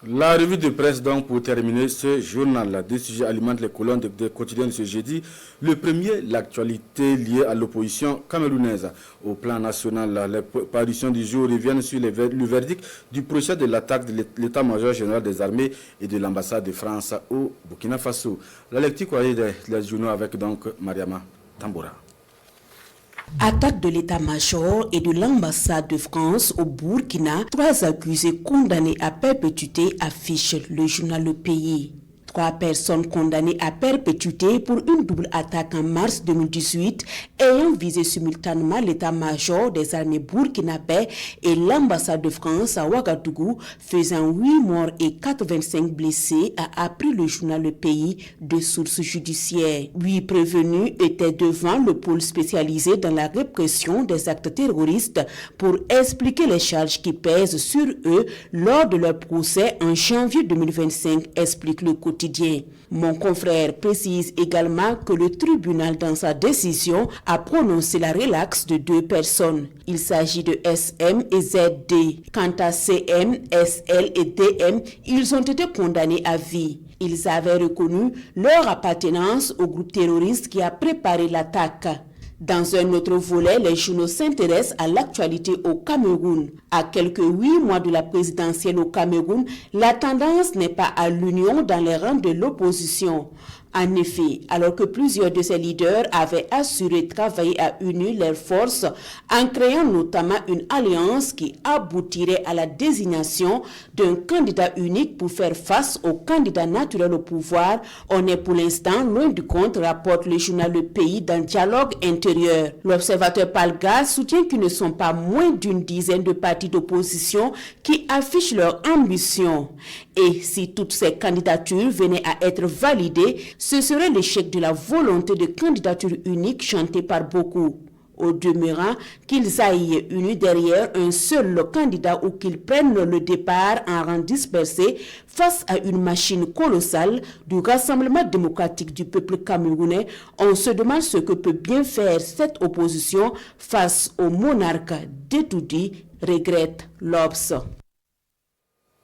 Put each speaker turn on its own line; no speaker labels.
La revue de presse, donc, pour terminer ce journal, des sujets alimentent les colonnes des quotidiens de ce jeudi. Le premier, l'actualité liée à l'opposition camerounaise. Au plan national, les parutions du jour reviennent sur le verdict du procès de l'attaque de l'état-major général des armées et de l'ambassade de France au Burkina Faso. La lecture croisée des journaux avec donc Mariama Tamboura.
Attaque de l'état-major et de l'ambassade de France au Burkina, 3 accusés condamnés à perpétuité affiche le journal Le Pays. 3 personnes condamnées à perpétuité pour une double attaque en mars 2018 ayant visé simultanément l'état-major des armées burkinabè et l'ambassade de France à Ouagadougou, faisant 8 morts et 85 blessés, a appris le journal Le Pays de sources judiciaires. 8 prévenus étaient devant le pôle spécialisé dans la répression des actes terroristes pour expliquer les charges qui pèsent sur eux lors de leur procès en janvier 2025, explique le quotidien. Mon confrère précise également que le tribunal, dans sa décision, a prononcé la relaxe de 2 personnes. Il s'agit de SM et ZD. Quant à CM, SL et DM, ils ont été condamnés à vie. Ils avaient reconnu leur appartenance au groupe terroriste qui a préparé l'attaque. Dans un autre volet, les journaux s'intéressent à l'actualité au Cameroun. À quelques 8 mois de la présidentielle au Cameroun, la tendance n'est pas à l'union dans les rangs de l'opposition. En effet, alors que plusieurs de ses leaders avaient assuré travailler à unir leurs forces en créant notamment une alliance qui aboutirait à la désignation d'un candidat unique pour faire face au candidat naturel au pouvoir, on est pour l'instant loin du compte, rapporte le journal Le Pays dans Dialogue intérieur. L'observateur Palga soutient qu'ils ne sont pas moins d'une dizaine de partis d'opposition qui affichent leur ambition. Et si toutes ces candidatures venaient à être validées, ce serait l'échec de la volonté de candidature unique chantée par beaucoup. Au demeurant, qu'ils aillent unis derrière un seul candidat ou qu'ils prennent le départ en rang dispersé face à une machine colossale du Rassemblement démocratique du peuple camerounais, on se demande ce que peut bien faire cette opposition face au monarque détourdi, regrette l'Obs.